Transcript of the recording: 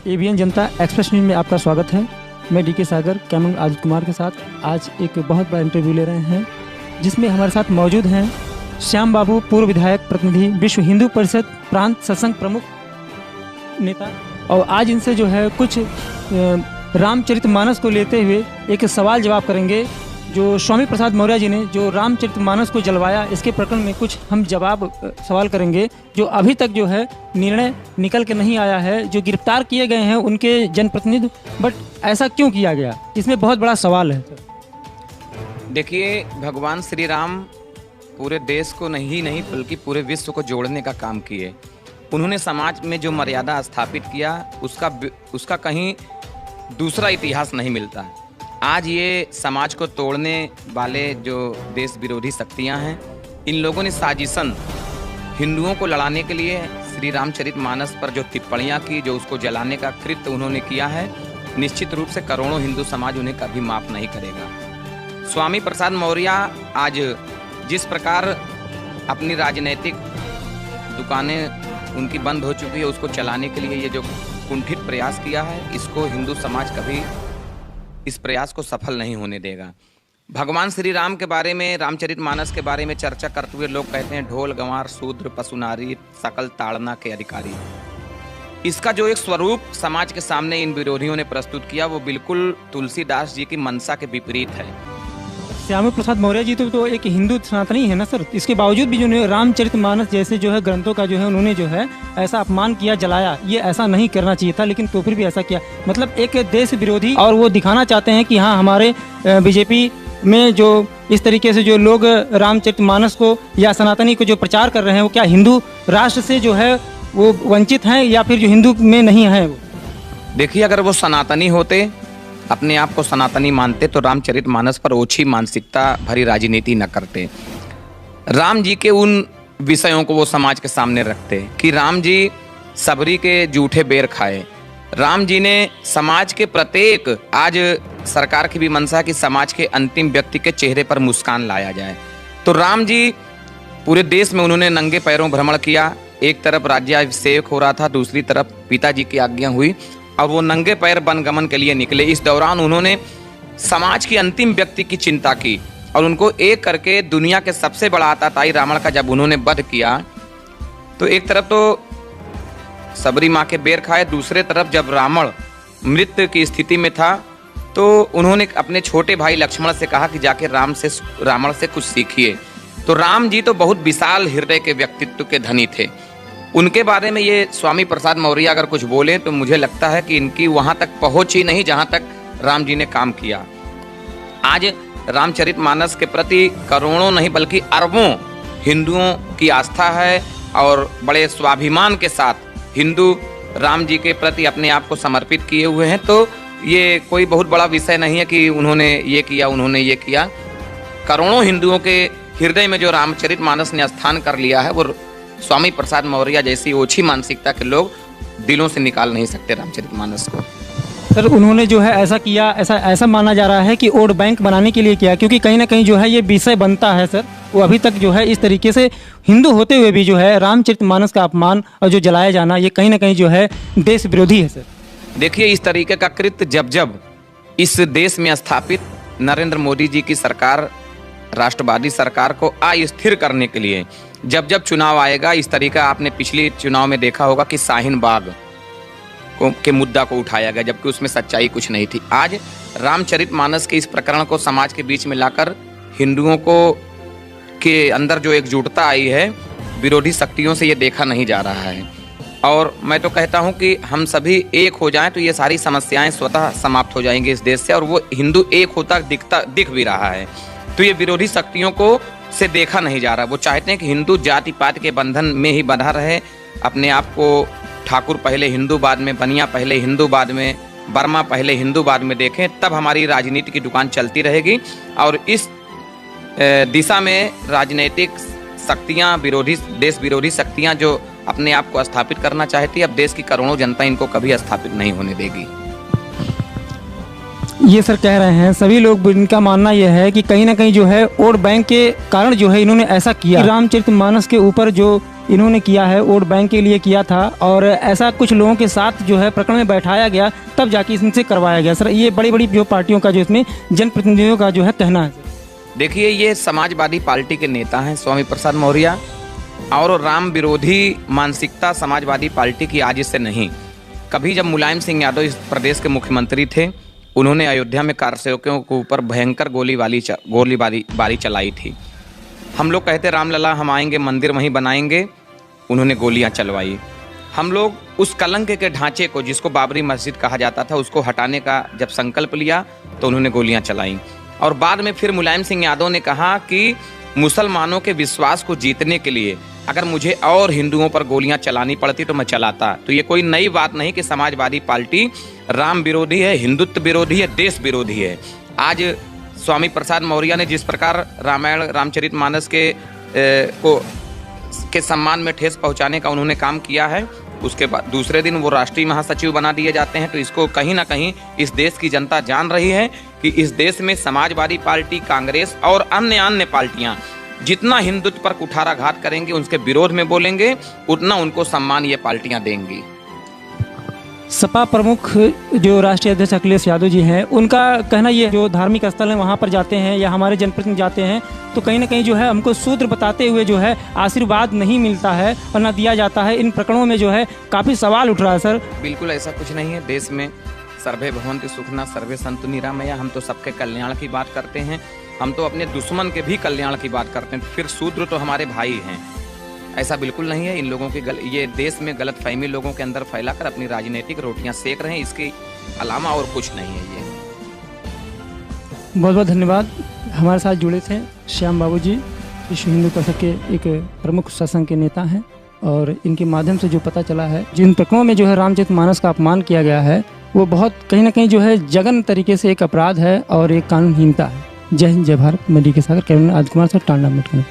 ABN जनता express news में आपका स्वागत है। मैं डीके सागर कैमंग आदित्य कुमार के साथ आज एक बहुत बड़ा इंटरव्यू ले रहे हैं, जिसमें हमारे साथ मौजूद हैं श्याम बाबू, पूर्व विधायक प्रतिनिधि, विश्व हिंदू परिषद प्रांत सत्संग प्रमुख नेता। और आज इनसे जो है कुछ रामचरितमानस को लेते हुए एक सवाल जवाब करेंगे। जो स्वामी प्रसाद मौर्य जी ने जो रामचरितमानस को जलवाया, इसके प्रकरण में कुछ हम जवाब सवाल करेंगे। जो अभी तक जो है निर्णय निकल के नहीं आया है, जो गिरफ्तार किए गए हैं उनके जनप्रतिनिधि, बट ऐसा क्यों किया गया, इसमें बहुत बड़ा सवाल है। देखिए, भगवान श्री राम पूरे देश को नहीं बल्कि पूरे विश्व को जोड़ने का काम किए। उन्होंने समाज में जो मर्यादा स्थापित किया उसका कहीं दूसरा इतिहास नहीं मिलता। आज ये समाज को तोड़ने वाले जो देश विरोधी शक्तियां हैं, इन लोगों ने साजिशन हिंदुओं को लड़ाने के लिए श्री रामचरितमानस पर जो टिप्पणियां की, जो उसको जलाने का कृत्य उन्होंने किया है, निश्चित रूप से करोड़ों हिंदू समाज उन्हें कभी माफ नहीं करेगा। स्वामी प्रसाद मौर्य आज जिस प्रकार अपनी राजनीतिक दुकानें उनकी बंद हो चुकी है, उसको चलाने के लिए ये जो कुंठित प्रयास किया है, इसको हिंदू समाज कभी इस प्रयास को सफल नहीं होने देगा। भगवान श्री राम के बारे में, रामचरितमानस के बारे में चर्चा करते हुए लोग कहते हैं ढोल गंवार शूद्र पशुनारी सकल ताड़ना के अधिकारी। इसका जो एक स्वरूप समाज के सामने इन विरोधियों ने प्रस्तुत किया, वो बिल्कुल तुलसीदास जी की मनसा के विपरीत है। श्यामा प्रसाद मौर्य जी तो एक हिंदू सनातनी है ना सर, इसके बावजूद भी जो रामचरितमानस जैसे जो है ग्रंथों का जो है उन्होंने जो है ऐसा अपमान किया, जलाया। ये ऐसा नहीं करना चाहिए था, लेकिन तो फिर भी ऐसा किया। मतलब एक देश विरोधी, और वो दिखाना चाहते हैं कि हाँ, हमारे बीजेपी में जो इस तरीके से जो लोग रामचरितमानस को या सनातनी को जो प्रचार कर रहे हैं, वो क्या हिंदू राष्ट्र से जो है वो वंचित हैं या फिर जो हिंदू में नहीं है? देखिए, अगर वो सनातनी होते, अपने आप को सनातनी मानते, तो रामचरितमानस पर ओछी मानसिकता भरी राजनीति न करते। राम जी के उन विषयों को वो समाज के सामने रखते कि राम जी सबरी के जूठे बेर खाए। राम जी ने समाज के प्रत्येक, आज सरकार की भी मंशा कि समाज के अंतिम व्यक्ति के चेहरे पर मुस्कान लाया जाए। तो राम जी पूरे देश में उन्होंने नंगे पैरों भ्रमण किया। एक तरफ राज्याभिषेक हो रहा था, दूसरी तरफ पिताजी की आज्ञा हुई और वो नंगे पैर वनगमन के लिए निकले। इस दौरान उन्होंने समाज की अंतिम व्यक्ति की चिंता की और उनको एक करके दुनिया के सबसे बड़ा आतताई रावण का जब उन्होंने वध किया, तो एक तरफ तो सबरी माँ के बेर खाए, दूसरे तरफ जब रावण मृत्यु की स्थिति में था, तो उन्होंने अपने छोटे भाई लक्ष्मण से कहा कि जाके रावण से कुछ सीखिए। तो राम जी तो बहुत विशाल हृदय के व्यक्तित्व के धनी थे। उनके बारे में ये स्वामी प्रसाद मौर्य अगर कुछ बोले, तो मुझे लगता है कि इनकी वहां तक पहुंच ही नहीं जहां तक राम जी ने काम किया। आज रामचरितमानस के प्रति करोड़ों नहीं बल्कि अरबों हिंदुओं की आस्था है और बड़े स्वाभिमान के साथ हिंदू राम जी के प्रति अपने आप को समर्पित किए हुए हैं। तो ये कोई बहुत बड़ा विषय नहीं है कि उन्होंने ये किया, उन्होंने ये किया। करोड़ों हिंदुओं के हृदय में जो रामचरितमानस ने स्थान कर लिया है, वो स्वामी प्रसाद मौर्य जैसी ओछी मानसिकता के लोग दिलों से निकाल नहीं सकते रामचरितमानस को। सर, उन्होंने जो है ऐसा किया, ऐसा माना जा रहा है कि वोट बैंक बनाने के लिए किया, क्योंकि कहीं ना कहीं जो है ये विषय बनता है सर। वो अभी तक जो है इस तरीके से हिंदू होते हुए भी जो है रामचरितमानस का अपमान और जो जलाया जाना, ये कहीं ना कहीं जो है देश विरोधी है सर। देखिए, इस तरीके का कृत्य जब इस देश में स्थापित नरेंद्र मोदी जी की सरकार, राष्ट्रवादी सरकार को अस्थिर करने के लिए जब चुनाव आएगा, इस तरीका आपने पिछले चुनाव में देखा होगा कि शाहीन बाग के मुद्दा को उठाया गया, जबकि उसमें सच्चाई कुछ नहीं थी। आज रामचरितमानस के इस प्रकरण को समाज के बीच में लाकर हिंदुओं को के अंदर जो एकजुटता आई है, विरोधी शक्तियों से ये देखा नहीं जा रहा है। और मैं तो कहता हूं कि हम सभी एक हो जाएं तो ये सारी समस्याएं स्वतः समाप्त हो जाएंगी इस देश से, और वो हिंदू एक होता दिख भी रहा है। तो ये विरोधी शक्तियों को से देखा नहीं जा रहा। वो चाहते हैं कि हिंदू जाति पात के बंधन में ही बंधा रहे, अपने आप को ठाकुर पहले हिंदू बाद में, बनिया पहले हिंदू बाद में, वर्मा पहले हिंदू बाद में देखें, तब हमारी राजनीति की दुकान चलती रहेगी। और इस दिशा में राजनीतिक शक्तियां, देश विरोधी शक्तियां जो अपने आप को स्थापित करना चाहती है, अब देश की करोड़ों जनता इनको कभी स्थापित नहीं होने देगी। ये सर कह रहे हैं सभी लोग, इनका मानना यह है कि कहीं ना कहीं जो है वोट बैंक के कारण जो है इन्होंने ऐसा किया। रामचरितमानस के ऊपर जो इन्होंने किया है वोट बैंक के लिए किया था, और ऐसा कुछ लोगों के साथ जो है प्रकरण में बैठाया गया, तब जाके इनसे करवाया गया। सर ये बड़ी बड़ी जो पार्टियों का जो इसमें जनप्रतिनिधियों का जो है कहना है। देखिए, ये समाजवादी पार्टी के नेता हैं स्वामी प्रसाद मौर्य, और राम विरोधी मानसिकता समाजवादी पार्टी की आज से नहीं। कभी जब मुलायम सिंह यादव इस प्रदेश के मुख्यमंत्री थे, उन्होंने अयोध्या में कारसेवकों के ऊपर भयंकर गोलीबारी चलाई थी। हम लोग कहते रामलला हम आएंगे, मंदिर वहीं बनाएंगे, उन्होंने गोलियां चलवाई। हम लोग उस कलंक के ढांचे को, जिसको बाबरी मस्जिद कहा जाता था, उसको हटाने का जब संकल्प लिया तो उन्होंने गोलियां चलाई। और बाद में फिर मुलायम सिंह यादव ने कहा कि मुसलमानों के विश्वास को जीतने के लिए अगर मुझे और हिंदुओं पर गोलियां चलानी पड़ती तो मैं चलाता। तो ये कोई नई बात नहीं कि समाजवादी पार्टी राम विरोधी है, हिंदुत्व विरोधी है, देश विरोधी है। आज स्वामी प्रसाद मौर्य ने जिस प्रकार रामायण रामचरितमानस के सम्मान में ठेस पहुंचाने का उन्होंने काम किया है, उसके बाद दूसरे दिन वो राष्ट्रीय महासचिव बना दिए जाते हैं। तो इसको कहीं ना कहीं इस देश की जनता जान रही है कि इस देश में समाजवादी पार्टी, कांग्रेस और अन्य पार्टियां जितना हिंदुत्व पर कुठाराघात करेंगे, उसके विरोध में बोलेंगे, उतना उनको सम्मान ये पार्टियां देंगी। सपा प्रमुख जो राष्ट्रीय अध्यक्ष अखिलेश यादव जी हैं, उनका कहना ये जो धार्मिक स्थल है वहाँ पर जाते हैं या हमारे जनप्रतिनिधि जाते हैं तो कहीं ना कहीं जो है हमको शूद्र बताते हुए जो है आशीर्वाद नहीं मिलता है और ना दिया जाता है। इन प्रकरणों में जो है काफ़ी सवाल उठ रहा है। सर बिल्कुल ऐसा कुछ नहीं है। देश में सर्वे भवन्तु सुखिनः सर्वे सन्तु निरामया, हम तो सबके कल्याण की बात करते हैं, हम तो अपने दुश्मन के भी कल्याण की बात करते हैं। फिर शूद्र तो हमारे भाई हैं, ऐसा बिल्कुल नहीं है। इन लोगों की ये देश में गलतफहमी लोगों के अंदर फैलाकर अपनी राजनीतिक रोटियां सेक रहे हैं, इसके अलावा और कुछ नहीं है। ये बहुत बहुत धन्यवाद। हमारे साथ जुड़े थे श्याम बाबू जी, विश्व हिंदू परिषद के एक प्रमुख सत्संग के नेता हैं, और इनके माध्यम से जो पता चला है जिन प्रकरणों में जो है रामचरितमानस का अपमान किया गया है वो बहुत कहीं ना कहीं जो है जघन्य तरीके से एक अपराध है और एक कानूनहीनता है। जय हिंद, जय भारत। मैं डी के सागर, कैमरा आदित्य कुमार से टांडा मेट।